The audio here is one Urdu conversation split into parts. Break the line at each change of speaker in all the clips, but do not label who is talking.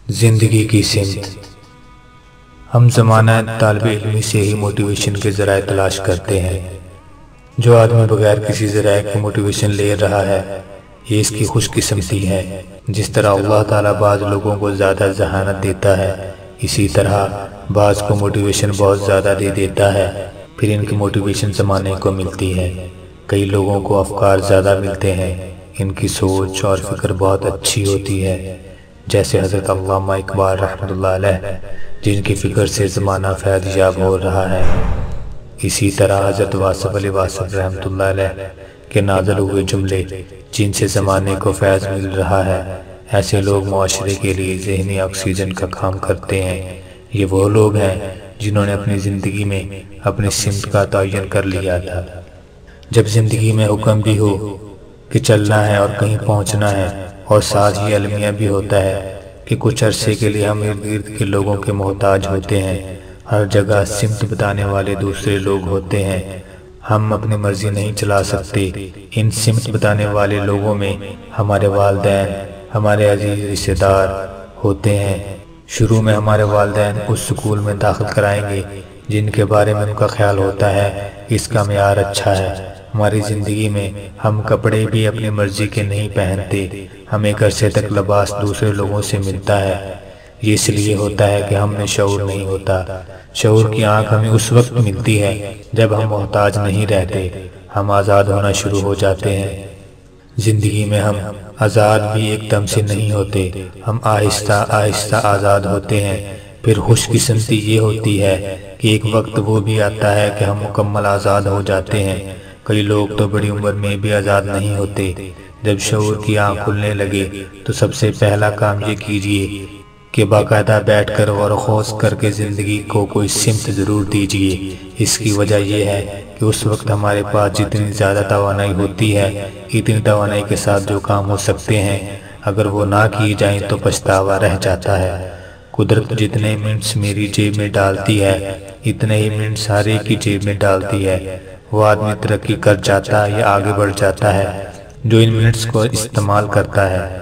زندگی کی سمت۔ ہم زمانہ طالب علمی سے ہی موٹیویشن کے ذرائع تلاش کرتے ہیں۔ جو آدمی بغیر کسی ذرائع کی موٹیویشن لے رہا ہے یہ اس کی خوش قسمتی ہے۔ جس طرح اللہ تعالیٰ بعض لوگوں کو زیادہ ذہانت دیتا ہے، اسی طرح بعض کو موٹیویشن بہت زیادہ دے دیتا ہے، پھر ان کی موٹیویشن زمانے کو ملتی ہے۔ کئی لوگوں کو افکار زیادہ ملتے ہیں، ان کی سوچ اور فکر بہت اچھی ہوتی ہے، جیسے حضرت علامہ اقبال رحمۃ اللہ علیہ جن کی فکر سے زمانہ فیض یاب ہو رہا ہے۔ اسی طرح حضرت واصف علی واصف رحمۃ اللہ علیہ کے نازل ہوئے جملے جن سے زمانے کو فیض مل رہا ہے، ایسے لوگ معاشرے کے لیے ذہنی آکسیجن کا کام کرتے ہیں۔ یہ وہ لوگ ہیں جنہوں نے اپنی زندگی میں اپنی سمت کا تعین کر لیا تھا۔ جب زندگی میں حکم بھی ہو کہ چلنا ہے اور کہیں پہنچنا ہے، اور ساتھ ہی المیہ بھی ہوتا ہے کہ کچھ عرصے کے لیے ہم ارد گرد کے لوگوں کے محتاج ہوتے ہیں، ہر جگہ سمت بتانے والے دوسرے لوگ ہوتے ہیں، ہم اپنی مرضی نہیں چلا سکتے۔ ان سمت بتانے والے لوگوں میں ہمارے والدین، ہمارے عزیز رشتہ دار ہوتے ہیں۔ شروع میں ہمارے والدین اس سکول میں داخل کرائیں گے جن کے بارے میں ان کا خیال ہوتا ہے اس کا معیار اچھا ہے۔ ہماری زندگی میں ہم کپڑے بھی اپنی مرضی کے نہیں پہنتے، ہم ایک عرصے تک لباس دوسرے لوگوں سے ملتا ہے۔ یہ اس لیے ہوتا ہے کہ ہم میں شعور نہیں ہوتا۔ شعور کی آنکھ ہمیں اس وقت ملتی ہے جب ہم محتاج نہیں رہتے، ہم آزاد ہونا شروع ہو جاتے ہیں۔ زندگی میں ہم آزاد بھی ایک دم سے نہیں ہوتے، ہم آہستہ آہستہ آزاد ہوتے ہیں۔ پھر خوش قسمتی یہ ہوتی ہے کہ ایک وقت وہ بھی آتا ہے کہ ہم مکمل آزاد ہو جاتے ہیں۔ کئی لوگ تو بڑی عمر میں بھی آزاد نہیں ہوتے۔ جب شعور کی آنکھ کھلنے لگے تو سب سے پہلا کام یہ کیجئے کہ باقاعدہ بیٹھ کر غور و خوض کر کے زندگی کو کوئی سمت ضرور دیجئے۔ اس کی وجہ یہ ہے کہ اس وقت ہمارے پاس جتنی زیادہ توانائی ہوتی ہے، اتنی توانائی کے ساتھ جو کام ہو سکتے ہیں، اگر وہ نہ کیے جائیں تو پچھتاوا رہ جاتا ہے۔ قدرت جتنے منٹس میری جیب میں ڈالتی ہے اتنے ہی منٹس ہر ایک کی جیب میں ڈالتی ہے۔ وہ آدمی ترقی کر جاتا ہے یا آگے بڑھ جاتا ہے جو ان منٹس کو استعمال کرتا ہے۔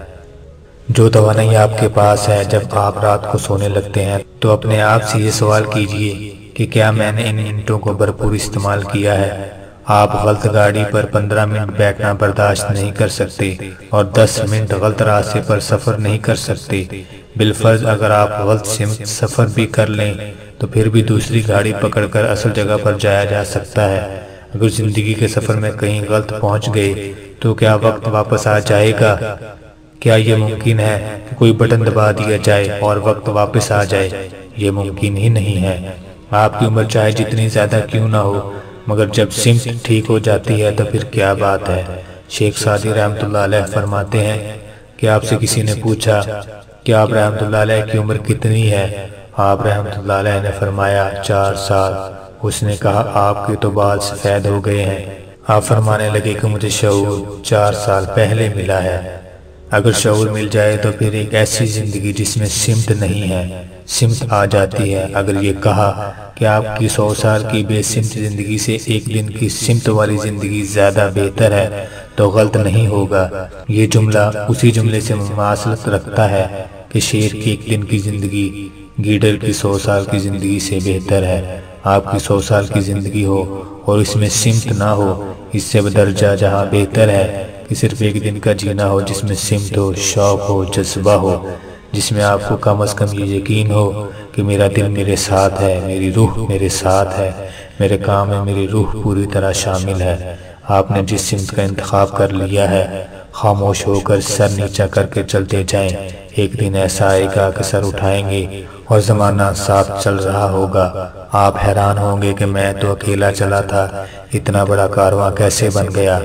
جو توانائی آپ کے پاس ہے، جب آپ رات کو سونے لگتے ہیں تو اپنے آپ سے یہ سوال کیجئے کہ کیا میں نے ان منٹوں کو بھرپور استعمال کیا ہے؟ آپ غلط گاڑی پر 15 منٹ بیٹھنا برداشت نہیں کر سکتے اور 10 منٹ غلط راستے پر سفر نہیں کر سکتے۔ بالفرض اگر آپ غلط سمت سفر بھی کر لیں تو پھر بھی دوسری گاڑی پکڑ کر اصل جگہ پر جایا جا سکتا ہے۔ اگر زندگی کے سفر میں کہیں غلط پہنچ گئے تو کیا وقت واپس آ جائے گا؟ کیا یہ ممکن ہے کہ کوئی بٹن دبا دیا جائے اور وقت واپس آ جائے؟ یہ ممکن ہی نہیں ہے۔ آپ کی عمر چاہے جتنی زیادہ کیوں نہ ہو، مگر جب سمت ٹھیک ہو جاتی ہے تو پھر کیا بات ہے۔ شیخ سعدی رحمۃ اللہ علیہ فرماتے ہیں کہ آپ سے کسی نے پوچھا کہ آپ رحمۃ اللہ علیہ کی عمر کتنی ہے؟ آپ رحمۃ اللہ علیہ نے فرمایا 4 سال۔ اس نے کہا آپ کے تو بال سفید ہو گئے ہیں۔ آپ فرمانے لگے کہ مجھے شعور 4 سال پہلے ملا ہے۔ اگر شعور مل جائے تو پھر ایک ایسی زندگی جس میں سمت نہیں ہے، سمت آ جاتی ہے۔ اگر یہ کہا کہ آپ کی 100 سال کی بے سمت زندگی سے ایک دن کی سمت والی زندگی زیادہ بہتر ہے تو غلط نہیں ہوگا۔ یہ جملہ اسی جملے سے مماثلت رکھتا ہے کہ شیر کی ایک دن کی زندگی گیڈر کی 100 سال کی زندگی سے بہتر ہے۔ آپ کی 100 سال کی زندگی ہو اور اس میں سمت نہ ہو، اس سے بدرجہ جہاں بہتر ہے کہ صرف ایک دن کا جینا ہو جس میں سمت ہو، شوق ہو، جذبہ ہو، جس میں آپ کو کم از کم یہ یقین ہو کہ میرا دل میرے ساتھ ہے، میری روح میرے ساتھ ہے، میرے کام میں میری روح پوری طرح شامل ہے۔ آپ نے جس سمت کا انتخاب کر لیا ہے، خاموش ہو کر سر نیچا کر کے چلتے جائیں۔ ایک دن ایسا آئے گا کہ سر اٹھائیں گے اور زمانہ ساتھ چل رہا ہوگا۔ آپ حیران ہوں گے کہ میں تو اکیلا چلا تھا، اتنا بڑا کارواں کیسے بن گیا؟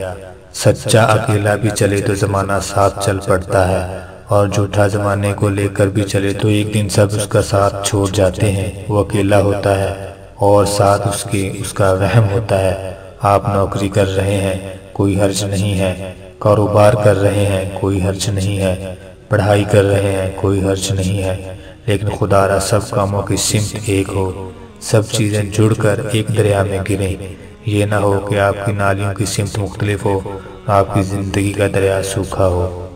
سچا اکیلا بھی چلے تو زمانہ ساتھ چل پڑتا ہے، اور جھوٹا زمانے کو لے کر بھی چلے تو ایک دن سب اس کا ساتھ چھوڑ جاتے ہیں۔ وہ اکیلا ہوتا ہے اور ساتھ اس کا رحم ہوتا ہے۔ آپ نوکری کر رہے ہیں، کوئی حرج نہیں ہے، کاروبار کر رہے ہیں، کوئی حرج نہیں ہے، پڑھائی کر رہے ہیں، کوئی حرج نہیں ہے، لیکن خدا را سب کاموں کی سمت ایک ہو، سب چیزیں جڑ کر ایک دریا میں گریں۔ یہ نہ ہو کہ آپ کی نالیوں کی سمت مختلف ہو، آپ کی زندگی کا دریا سوکھا ہو۔